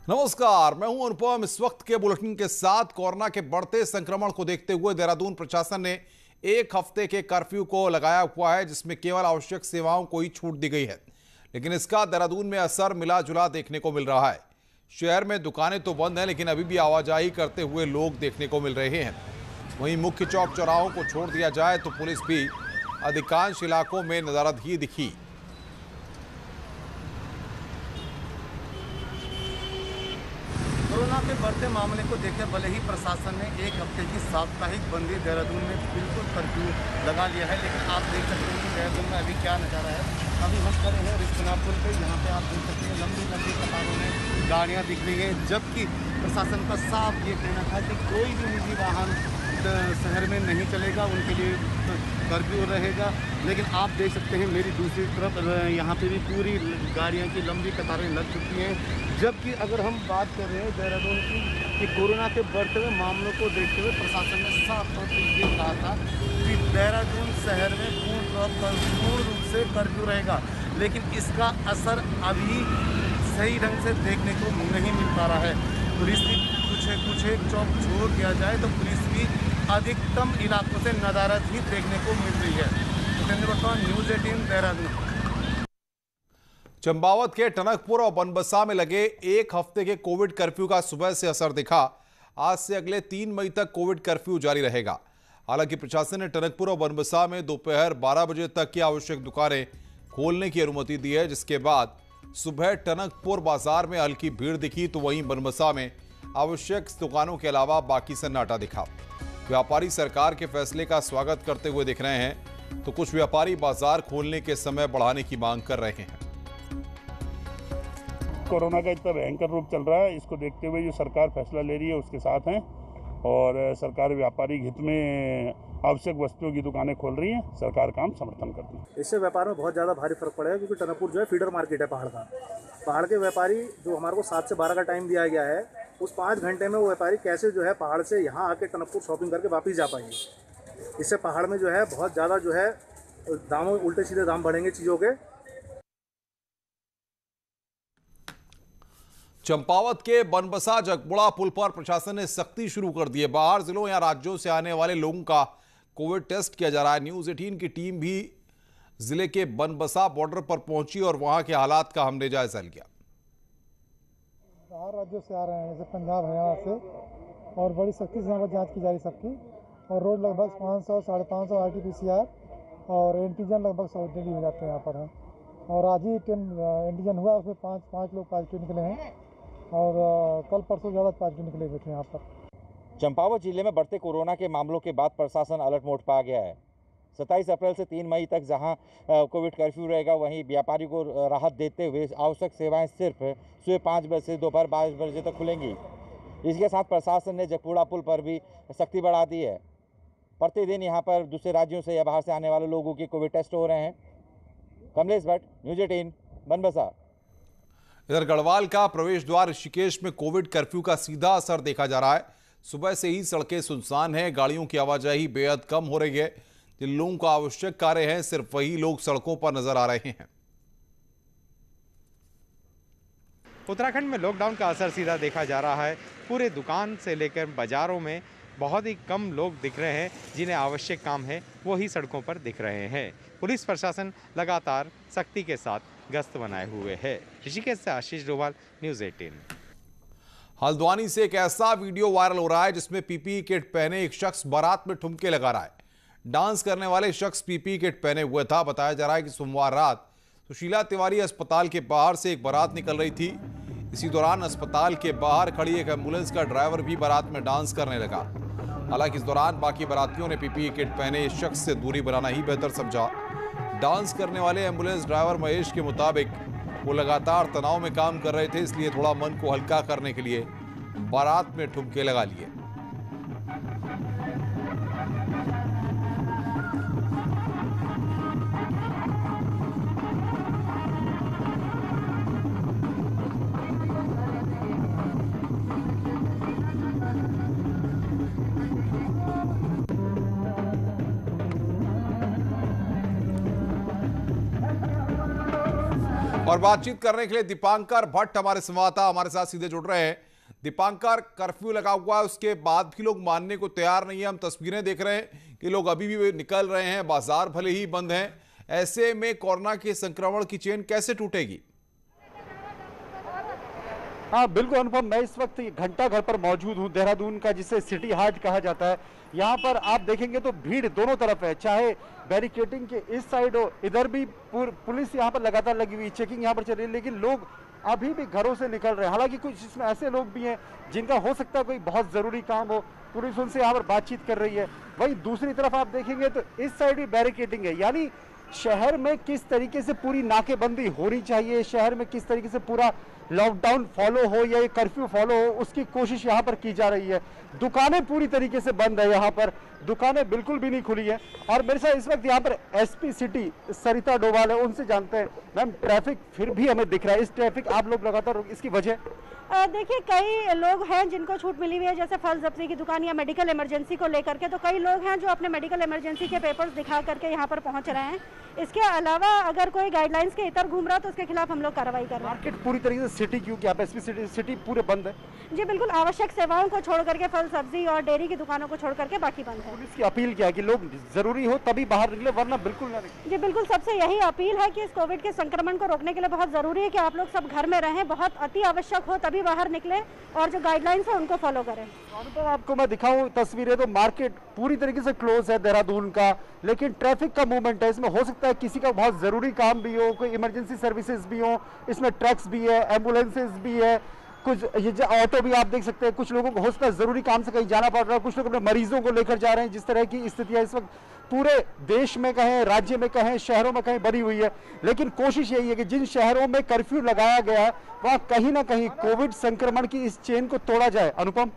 नमस्कार, मैं हूं अनुपम। इस वक्त के बुलेटिन के साथ कोरोना के बढ़ते संक्रमण को देखते हुए देहरादून प्रशासन ने एक हफ्ते के कर्फ्यू को लगाया हुआ है, जिसमें केवल आवश्यक सेवाओं को ही छूट दी गई है। लेकिन इसका देहरादून में असर मिला जुला देखने को मिल रहा है। शहर में दुकानें तो बंद हैं, लेकिन अभी भी आवाजाही करते हुए लोग देखने को मिल रहे हैं। वहीं मुख्य चौक चौराहों को छोड़ दिया जाए तो पुलिस भी अधिकांश इलाकों में नदारद ही दिखी। कोरोना के बढ़ते मामले को देखकर भले ही प्रशासन ने एक हफ्ते की साप्ताहिक बंदी देहरादून में बिल्कुल कर्फ्यू लगा लिया है, लेकिन आप देख सकते हैं कि देहरादून में अभी क्या नज़ारा है। अभी हम खड़े हैं रिश्तेदार पुल पे, यहाँ पे आप देख सकते हैं लंबी लंबी कतारों में गाड़ियाँ दिख रही हैं, जबकि प्रशासन का साफ ये कहना था कि कोई भी निजी वाहन शहर में नहीं चलेगा, उनके लिए कर्फ्यू रहेगा। लेकिन आप देख सकते हैं मेरी दूसरी तरफ यहाँ पे भी पूरी गाड़ियों की लंबी कतारें लग चुकी हैं। जबकि अगर हम बात कर रहे हैं देहरादून की कि कोरोना के बढ़ते हुए मामलों को देखते हुए प्रशासन ने साफ तौर पर ये कहा था कि देहरादून शहर में पूर्ण रूप से कर्फ्यू रहेगा, लेकिन इसका असर अभी सही ढंग से देखने को नहीं मिल पा रहा है। पुलिस भी कुछ एक चौक छोड़ दिया जाए तो पुलिस भी अधिकतम इलाकों से नदारद ही देखने को मिल रही है। न्यूज़ 18 देहरादून। चंपावत के टनकपुर और बनबसा में लगे एक हफ्ते के कोविड कर्फ्यू का सुबह से असर दिखा। आज से अगले 3 मई तक कोविड कर्फ्यू जारी रहेगा। हालांकि प्रशासन ने टनकपुर और बनबसा में दोपहर 12 बजे तक की आवश्यक दुकानें खोलने की अनुमति दी है, जिसके बाद सुबह टनकपुर बाजार में हल्की भीड़ दिखी, तो वहीं बनबसा में आवश्यक दुकानों के अलावा बाकी सन्नाटा दिखा। व्यापारी सरकार के फैसले का स्वागत करते हुए दिख रहे हैं, तो कुछ व्यापारी बाजार खोलने के समय बढ़ाने की मांग कर रहे हैं। कोरोना का इतना भयंकर रूप चल रहा है, इसको देखते हुए जो सरकार फैसला ले रही है उसके साथ हैं, और सरकार व्यापारी हित में आवश्यक वस्तुओं की दुकानें खोल रही हैं। सरकार का हम समर्थन करती है। इससे व्यापार में बहुत ज़्यादा भारी फर्क पड़ेगा, क्योंकि टनकपुर जो है फीडर मार्केट है पहाड़ का। पहाड़ के व्यापारी जो हमारे को 7 से 12 का टाइम दिया गया है, उस 5 घंटे में वो व्यापारी कैसे जो है पहाड़ से यहाँ आके टनकपुर शॉपिंग करके वापस जा पाएंगे। इससे पहाड़ में जो है बहुत ज़्यादा जो है दामों उल्टे सीधे दाम बढ़ेंगे चीज़ों के। चंपावत के बनबसा जगमुड़ा पुल पर प्रशासन ने सख्ती शुरू कर दी है। बाहर जिलों या राज्यों से आने वाले लोगों का कोविड टेस्ट किया जा रहा है। न्यूज़ 18 की टीम भी जिले के बनबसा बॉर्डर पर पहुंची और वहां के हालात का हमने जायजा लिया। बाहर राज्यों से आ रहे हैं, जैसे पंजाब हरियाणा से, और बड़ी सख्ती से यहाँ पर जाँच की जा रही सबकी। और रोज लगभग 500 550 RT-PCR और एंटीजन लगभग 100 डेली हो जाते हैं यहाँ पर। और आज ही एंटीजन हुआ, उसमें 5 लोग पॉजिटिव निकले हैं, और कल परसों ज़्यादा पॉजिटिव निकले हुए थे यहाँ पर। चंपावत जिले में बढ़ते कोरोना के मामलों के बाद प्रशासन अलर्ट मोड पर आ गया है। 27 अप्रैल से 3 मई तक जहां कोविड कर्फ्यू रहेगा, वहीं व्यापारी को राहत देते हुए आवश्यक सेवाएं सिर्फ सुबह 5 बजे से दोपहर 12 बजे तक खुलेंगी। इसके साथ प्रशासन ने जगपुड़ा पुल पर भी सख्ती बढ़ा दी है। प्रतिदिन यहां पर दूसरे राज्यों से या बाहर से आने वाले लोगों के कोविड टेस्ट हो रहे हैं। कमलेश भट्ट, न्यूज़ 18 बनबसा। इधर गढ़वाल का प्रवेश द्वार ऋषिकेश में कोविड कर्फ्यू का सीधा असर देखा जा रहा है। सुबह से ही सड़कें सुनसान हैं, गाड़ियों की आवाजाही बेहद कम हो रही है। जिन लोगों का आवश्यक कार्य है, सिर्फ वही लोग सड़कों पर नजर आ रहे हैं। उत्तराखंड में लॉकडाउन का असर सीधा देखा जा रहा है। पूरे दुकान से लेकर बाजारों में बहुत ही कम लोग दिख रहे हैं। जिन्हें आवश्यक काम है वो ही सड़कों पर दिख रहे हैं। पुलिस प्रशासन लगातार सख्ती के साथ गश्त बनाए हुए है। ऋषिकेश से आशीष डोभाल, न्यूज़ 18। हल्द्वानी से एक ऐसा वीडियो वायरल हो रहा है जिसमें पीपीई किट पहने एक शख्स बारात में ठुमके लगा रहा है। डांस करने वाले शख्स पीपीई किट पहने हुए था। बताया जा रहा है कि सोमवार रात सुशीला तिवारी अस्पताल के बाहर से एक बारात निकल रही थी। इसी दौरान अस्पताल के बाहर खड़ी एक एम्बुलेंस का ड्राइवर भी बारात में डांस करने लगा। हालांकि इस दौरान बाकी बारातियों ने पीपीई किट पहने इस शख्स से दूरी बनाना ही बेहतर समझा। डांस करने वाले एम्बुलेंस ड्राइवर महेश के मुताबिक वो लगातार तनाव में काम कर रहे थे, इसलिए थोड़ा मन को हल्का करने के लिए बारात में ठुमके लगा लिए। और बातचीत करने के लिए दीपांकर भट्ट हमारे संवाददाता हमारे साथ सीधे जुड़ रहे हैं। दीपांकर, कर्फ्यू लगा हुआ है, उसके बाद भी लोग मानने को तैयार नहीं है। हम तस्वीरें देख रहे हैं कि लोग अभी भी निकल रहे हैं, बाजार भले ही बंद हैं। ऐसे में कोरोना के संक्रमण की चेन कैसे टूटेगी? हाँ बिल्कुल अनुपम, मैं इस वक्त घंटा घर पर मौजूद हूँ, देहरादून का जिसे सिटी हार्ट कहा जाता है। यहाँ पर आप देखेंगे तो भीड़ दोनों तरफ है, चाहे बैरिकेडिंग के इस साइड हो, इधर भी पुलिस यहाँ पर लगातार लगी हुई, चेकिंग यहाँ पर चल रही है, लेकिन लोग अभी भी घरों से निकल रहे हैं। हालांकि कुछ इसमें ऐसे लोग भी हैं जिनका हो सकता है कोई बहुत ज़रूरी काम हो, पुलिस उनसे यहाँ पर बातचीत कर रही है। वहीं दूसरी तरफ आप देखेंगे तो इस साइड भी बैरिकेडिंग है, यानी शहर में किस तरीके से पूरी नाकेबंदी होनी चाहिए, शहर में किस तरीके से पूरा लॉकडाउन फॉलो हो या ये कर्फ्यू फॉलो हो, उसकी कोशिश यहाँ पर की जा रही है। दुकानें पूरी तरीके से बंद है, यहाँ पर दुकानें बिल्कुल भी नहीं खुली है। और मेरे साथ इस वक्त यहाँ पर एसपी सिटी सरिता डोभाल है, उनसे जानते हैं। मैम, ट्रैफिक फिर भी हमें दिख रहा है, इस ट्रैफिक आप लोग लगातार, इसकी वजह? देखिए, कई लोग हैं जिनको छूट मिली हुई है, जैसे फल सब्जी की दुकान या मेडिकल इमरजेंसी को लेकर के, तो कई लोग हैं जो अपने मेडिकल इमरजेंसी के पेपर्स दिखा करके यहाँ पर पहुँच रहे हैं। इसके अलावा अगर कोई गाइडलाइंस के इतर घूम रहा है तो उसके खिलाफ हम लोग कार्रवाई कर रहे हैं। मार्केट पूरी तरीके से सिटी क्योंकि आप एसपी सिटी पूरे बंद है? जी बिल्कुल, आवश्यक सेवाओं को छोड़ करके, फल सब्जी और डेयरी की दुकानों को छोड़ करके बाकी बंद है। पुलिस की अपील क्या है कि लोग जरूरी हो तभी बाहर निकले, वरना बिल्कुल ना निकले? जी बिल्कुल, सबसे यही अपील है कि इस कोविड के संक्रमण को रोकने के लिए बहुत जरूरी है कि आप लोग सब घर में रहें, बहुत अति आवश्यक हो तभी बाहर निकले और जो गाइडलाइंस है उनको फॉलो करें। तो आपको मैं दिखाऊं तस्वीरें, तो मार्केट पूरी तरीके से क्लोज है देहरादून का, लेकिन ट्रैफिक का मूवमेंट है। इसमें हो सकता है किसी का बहुत जरूरी काम भी हो, कोई इमरजेंसी सर्विसेज भी हो, इसमें ट्रक्स भी है, एम्बुलेंसेज भी है, कुछ ये ऑटो भी आप देख सकते हैं। कुछ लोगों को हो सकता है जरूरी काम से कहीं जाना पड़ रहा है, कुछ लोग अपने मरीजों को लेकर जा रहे हैं। जिस तरह की स्थिति है इस वक्त पूरे देश में कहें, राज्य में कहें, शहरों में कहीं बनी हुई है, लेकिन कोशिश यही है कि जिन शहरों में कर्फ्यू लगाया गया है वहां कहीं ना कहीं कोविड संक्रमण की इस चेन को तोड़ा जाए। अनुपम?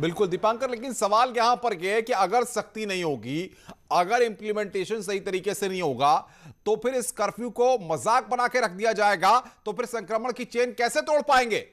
बिल्कुल दीपांकर, लेकिन सवाल यहां पर यह है कि अगर सख्ती नहीं होगी, अगर इंप्लीमेंटेशन सही तरीके से नहीं होगा, तो फिर इस कर्फ्यू को मजाक बना के रख दिया जाएगा, तो फिर संक्रमण की चेन कैसे तोड़ पाएंगे?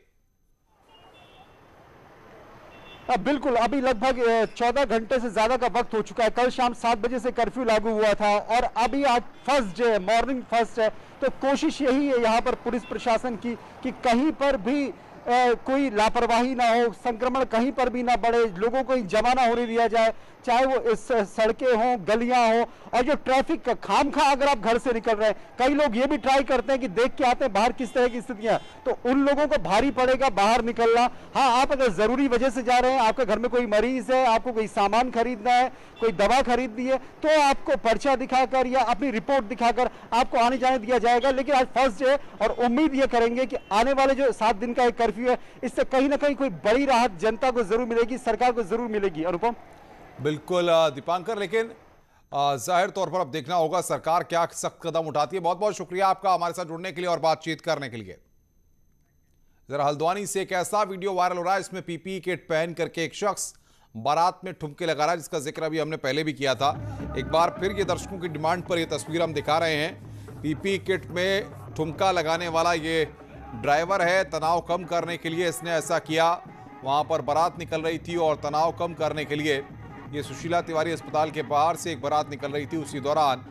बिल्कुल, अभी लगभग 14 घंटे से ज्यादा का वक्त हो चुका है। कल शाम 7 बजे से कर्फ्यू लागू हुआ था और अभी आज फर्स्ट डे, मॉर्निंग फर्स्ट है, तो कोशिश यही है यहाँ पर पुलिस प्रशासन की कि कहीं पर भी कोई लापरवाही ना हो, संक्रमण कहीं पर भी ना बढ़े, लोगों को जमा ना होने दिया जाए, चाहे वो इस सड़कें हों, गलियां हों। और जो ट्रैफिक का खामखा अगर आप घर से निकल रहे हैं, कई लोग ये भी ट्राई करते हैं कि देख के आते हैं बाहर किस तरह की स्थितियां, तो उन लोगों को भारी पड़ेगा बाहर निकलना। हाँ, आप अगर जरूरी वजह से जा रहे हैं, आपके घर में कोई मरीज है, आपको कोई सामान खरीदना है, कोई दवा खरीदनी है, तो आपको पर्चा दिखाकर या अपनी रिपोर्ट दिखाकर आपको आने जाने दिया जाएगा। लेकिन आज फर्स्ट डे और उम्मीद ये करेंगे कि आने वाले जो 7 दिन का एक कर्फ्यू है, इससे कहीं ना कहीं कोई बड़ी राहत जनता को जरूर मिलेगी, सरकार को जरूर मिलेगी। अनुपम? बिल्कुल दीपांकर, लेकिन जाहिर तौर पर अब देखना होगा सरकार क्या सख्त कदम उठाती है। बहुत बहुत शुक्रिया आपका हमारे साथ जुड़ने के लिए और बातचीत करने के लिए। जरा हल्द्वानी से एक ऐसा वीडियो वायरल हो रहा है, इसमें पीपीई किट पहन करके एक शख्स बारात में ठुमके लगा रहा है, जिसका जिक्र अभी हमने पहले भी किया था। एक बार फिर ये दर्शकों की डिमांड पर ये तस्वीर हम दिखा रहे हैं। पीपीई किट में ठुमका लगाने वाला ये ड्राइवर है, तनाव कम करने के लिए इसने ऐसा किया। वहां पर बारात निकल रही थी और तनाव कम करने के लिए ये सुशीला तिवारी अस्पताल के बाहर से एक बारात निकल रही थी, उसी दौरान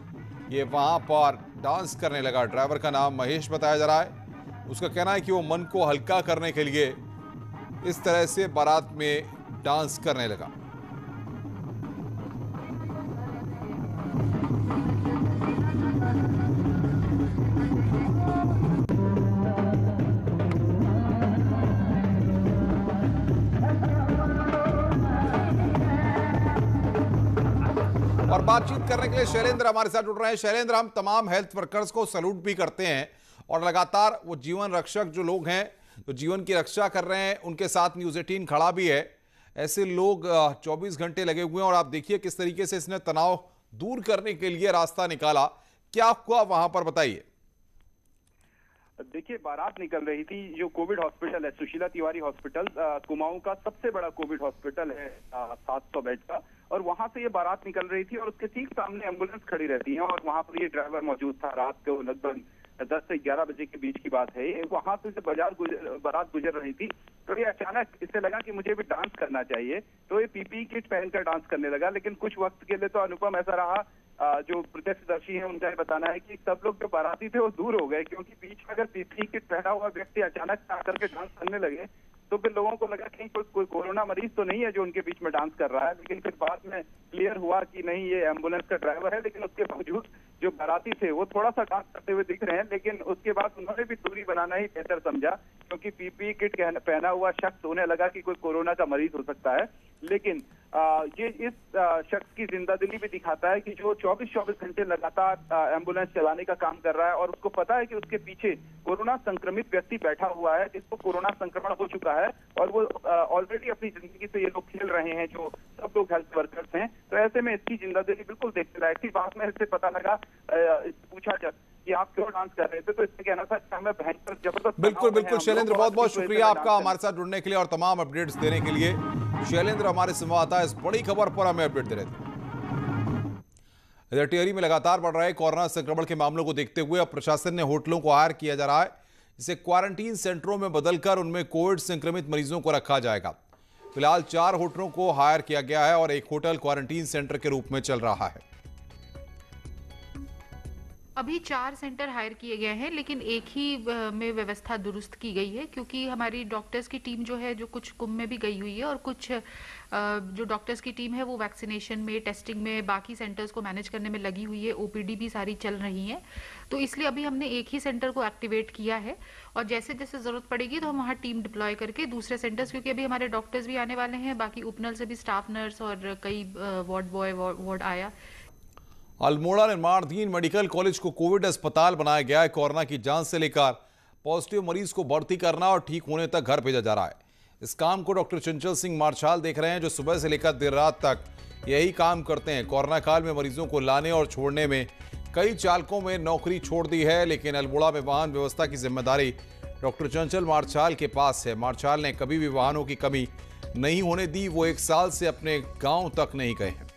ये वहां पर डांस करने लगा। ड्राइवर का नाम महेश बताया जा रहा है। उसका कहना है कि वो मन को हल्का करने के लिए इस तरह से बारात में डांस करने लगा। और बातचीत करने के लिए शैलेंद्र हमारे साथ जुड़ रहे हैं। शैलेंद्र, हम तमाम हेल्थ वर्कर्स को सैल्यूट भी करते हैं और लगातार वो जीवन रक्षक जो लोग हैं, जो जीवन की रक्षा कर रहे हैं, उनके साथ न्यूज़ 18 खड़ा भी है। ऐसे लोग 24 घंटे लगे हुए हैं और आप देखिए किस तरीके से इसने तनाव दूर करने के लिए रास्ता निकाला। क्या हुआ वहां पर, बताइए। देखिए, बारात निकल रही थी, जो कोविड हॉस्पिटल है, सुशीला तिवारी हॉस्पिटल कुमाऊं का सबसे बड़ा कोविड हॉस्पिटल है, 700 बेड का, और वहां से ये बारात निकल रही थी और उसके ठीक सामने एम्बुलेंस खड़ी रहती है और वहां पर ये ड्राइवर मौजूद था। रात को लगभग 10 से 11 बजे के बीच की बात है। वहां से बारात गुजर रही थी, तो ये अचानक इसे लगा कि मुझे भी डांस करना चाहिए, तो ये पीपीई किट पहनकर डांस करने लगा। लेकिन कुछ वक्त के लिए तो अनुपम ऐसा रहा जो प्रत्यक्षदर्शी हैं उनका ये बताना है कि सब लोग जो बाराती थे वो दूर हो गए, क्योंकि बीच में अगर पीपीई किट पहना हुआ व्यक्ति अचानक आकर के डांस करने लगे तो फिर लोगों को लगा कहीं कोई कोरोना मरीज तो नहीं है जो उनके बीच में डांस कर रहा है। लेकिन फिर बाद में क्लियर हुआ कि नहीं, ये एम्बुलेंस का ड्राइवर है। लेकिन उसके बावजूद जो बाराती थे वो थोड़ा सा डांस करते हुए दिख रहे हैं, लेकिन उसके बाद उन्होंने भी दूरी बनाना ही बेहतर समझा, क्योंकि पीपीई किट पहना हुआ शख्स, उन्हें लगा कि कोई कोरोना का मरीज हो सकता है। लेकिन ये इस शख्स की जिंदादिली भी दिखाता है कि जो 24 घंटे लगातार एम्बुलेंस चलाने का काम कर रहा है और उसको पता है कि उसके पीछे कोरोना संक्रमित व्यक्ति बैठा हुआ है जिसको कोरोना संक्रमण हो चुका है, और वो ऑलरेडी अपनी जिंदगी से ये लोग खेल रहे हैं, जो सब लोग हेल्थ वर्कर्स हैं। तो ऐसे में इसकी जिंदादिली बिल्कुल देखने लायक थी। बाद में इससे पता लगा, पूछा जब कि आप क्यों डांस कर रहे थे, तो इससे कहना था कि हमें भयंकर जबरदस्त। बिल्कुल शैलेंद्र, बहुत बहुत शुक्रिया आपका हमारे साथ जुड़ने के लिए और तमाम अपडेट्स देने के लिए। शैलेंद्र हमारे संवाददाता इस बड़ी खबर पर हमें अपडेट दे रहे थे। इधर टिहरी में लगातार बढ़ रहे कोरोना संक्रमण के मामलों को देखते हुए अब प्रशासन ने होटलों को हायर किया जा रहा है, जिसे क्वारंटीन सेंटरों में बदलकर उनमें कोविड संक्रमित मरीजों को रखा जाएगा। फिलहाल 4 होटलों को हायर किया गया है और एक होटल क्वारंटीन सेंटर के रूप में चल रहा है। अभी 4 सेंटर हायर किए गए हैं, लेकिन एक ही में व्यवस्था दुरुस्त की गई है, क्योंकि हमारी डॉक्टर्स की टीम जो है, जो कुछ कुंभ में भी गई हुई है, और कुछ जो डॉक्टर्स की टीम है वो वैक्सीनेशन में, टेस्टिंग में, बाकी सेंटर्स को मैनेज करने में लगी हुई है। ओपीडी भी सारी चल रही है, तो इसलिए अभी हमने एक ही सेंटर को एक्टिवेट किया है, और जैसे जैसे जरूरत पड़ेगी तो हम वहाँ टीम डिप्लॉय करके दूसरे सेंटर्स, क्योंकि अभी हमारे डॉक्टर्स भी आने वाले हैं, बाकी उपनल से भी स्टाफ नर्स और कई वार्ड बॉय वार्ड आया। अल्मोड़ा निर्माणाधीन मेडिकल कॉलेज को कोविड अस्पताल बनाया गया है। कोरोना की जांच से लेकर पॉजिटिव मरीज को भर्ती करना और ठीक होने तक घर भेजा जा रहा है। इस काम को डॉक्टर चंचल सिंह मार्छाल देख रहे हैं, जो सुबह से लेकर देर रात तक यही काम करते हैं। कोरोना काल में मरीजों को लाने और छोड़ने में कई चालकों में नौकरी छोड़ दी है, लेकिन अल्मोड़ा में वाहन व्यवस्था की जिम्मेदारी डॉक्टर चंचल मार्छाल के पास है। मार्छाल ने कभी भी वाहनों की कमी नहीं होने दी। वो 1 साल से अपने गाँव तक नहीं गए हैं।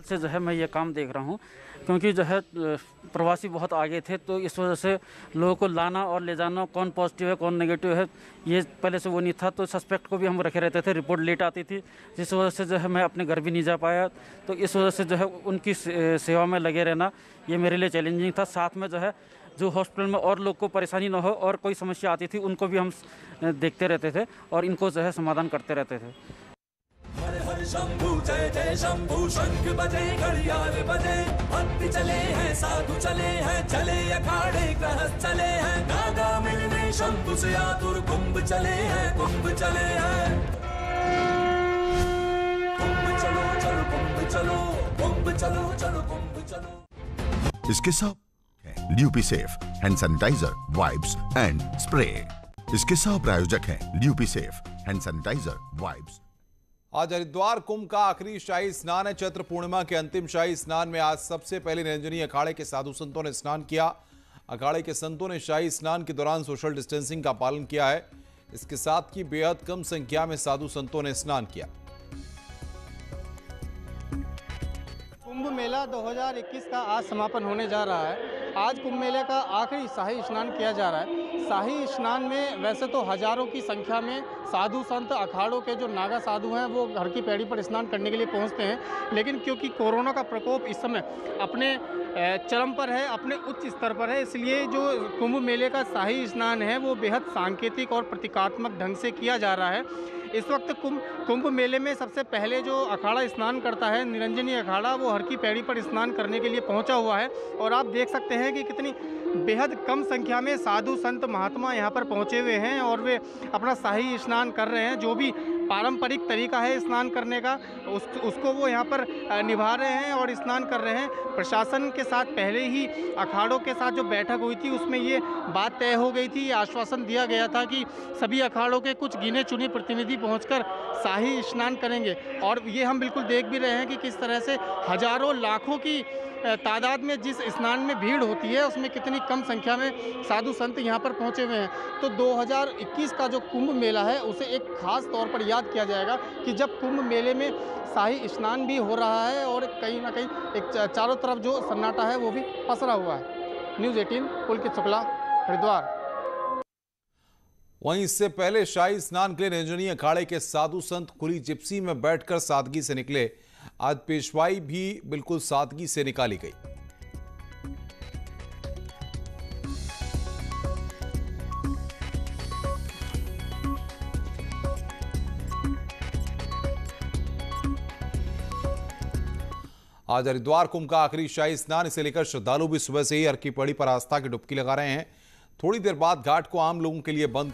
से जो है मैं ये काम देख रहा हूँ, क्योंकि जो है प्रवासी बहुत आगे थे, तो इस वजह से लोगों को लाना और ले जाना, कौन पॉजिटिव है कौन नेगेटिव है, ये पहले से वो नहीं था। तो सस्पेक्ट को भी हम रखे रहते थे, रिपोर्ट लेट आती थी, जिस वजह से जो है मैं अपने घर भी नहीं जा पाया। तो इस वजह से जो है उनकी सेवा में लगे रहना ये मेरे लिए चैलेंजिंग था। साथ में जो है जो हॉस्पिटल में और लोग को परेशानी न हो और कोई समस्या आती थी उनको भी हम देखते रहते थे और इनको जो है समाधान करते रहते थे। शंभू जय जय शंभू, शंख बजे घड़ियाल बजे, भक्ति चले हैं साधु चले हैं, चले अखाड़े गृहस्थ चले हैं, नागा मिलने शंभु से आतुर, कुंभ चले हैं कुंभ चले हैं। कुंभ चलो चलो कुंभ चलो, कुंभ चलो चलो कुंभ चलो। इसके साथ ल्यूपी safe hand sanitiser, wipes and spray. इसके साथ प्रायोजक हैं ल्यूपी सेफ हैंड सैनिटाइजर, वाइप्स। आज हरिद्वार कुंभ का आखिरी शाही स्नान है। चैत्र पूर्णिमा के अंतिम शाही स्नान में आज सबसे पहले निरंजनी अखाड़े के साधु संतों ने स्नान किया। अखाड़े के संतों ने शाही स्नान के दौरान सोशल डिस्टेंसिंग का पालन किया है। इसके साथ ही बेहद कम संख्या में साधु संतों ने स्नान किया। कुंभ मेला 2021 का आज समापन होने जा रहा है। आज कुंभ मेले का आखिरी शाही स्नान किया जा रहा है। शाही स्नान में वैसे तो हजारों की संख्या में साधु संत, अखाड़ों के जो नागा साधु हैं वो घर की पैड़ी पर स्नान करने के लिए पहुंचते हैं, लेकिन क्योंकि कोरोना का प्रकोप इस समय अपने चरम पर है, अपने उच्च स्तर पर है, इसलिए जो कुंभ मेले का शाही स्नान है वो बेहद सांकेतिक और प्रतीकात्मक ढंग से किया जा रहा है। इस वक्त कुंभ मेले में सबसे पहले जो अखाड़ा स्नान करता है, निरंजनी अखाड़ा, वो हर की पैड़ी पर स्नान करने के लिए पहुंचा हुआ है। और आप देख सकते हैं कि कितनी बेहद कम संख्या में साधु संत महात्मा यहाँ पर पहुँचे हुए हैं और वे अपना शाही स्नान कर रहे हैं। जो भी पारंपरिक तरीका है स्नान करने का उसको वो यहाँ पर निभा रहे हैं और स्नान कर रहे हैं। प्रशासन के साथ पहले ही अखाड़ों के साथ जो बैठक हुई थी उसमें ये बात तय हो गई थी, आश्वासन दिया गया था कि सभी अखाड़ों के कुछ गिने चुने प्रतिनिधि पहुंचकर शाही स्नान करेंगे। और ये हम बिल्कुल देख भी रहे हैं कि किस तरह से हजारों लाखों की तादाद में जिस स्नान में भीड़ होती है उसमें कितनी कम संख्या में साधु संत यहाँ पर पहुँचे हुए हैं। तो 2021 का जो कुंभ मेला है उसे एक खास तौर पर याद किया जाएगा कि जब कुंभ मेले में शाही स्नान भी हो रहा है और कहीं ना कहीं एक चारों तरफ जो सन्नाटा है वो भी पसरा हुआ है। न्यूज़ 18 पुलकित शुक्ला, हरिद्वार। वहीं इससे पहले शाही स्नान के लिए निरंजनी अखाड़े के साधु संत खुली जिप्सी में बैठकर सादगी से निकले। आज पेशवाई भी बिल्कुल सादगी से निकाली गई। आज हरिद्वार कुंभ का आखिरी शाही स्नान, इसे लेकर श्रद्धालु भी सुबह से ही हर की पड़ी पर आस्था की डुबकी लगा रहे हैं। थोड़ी देर बाद घाट को आम लोगों के लिए बंद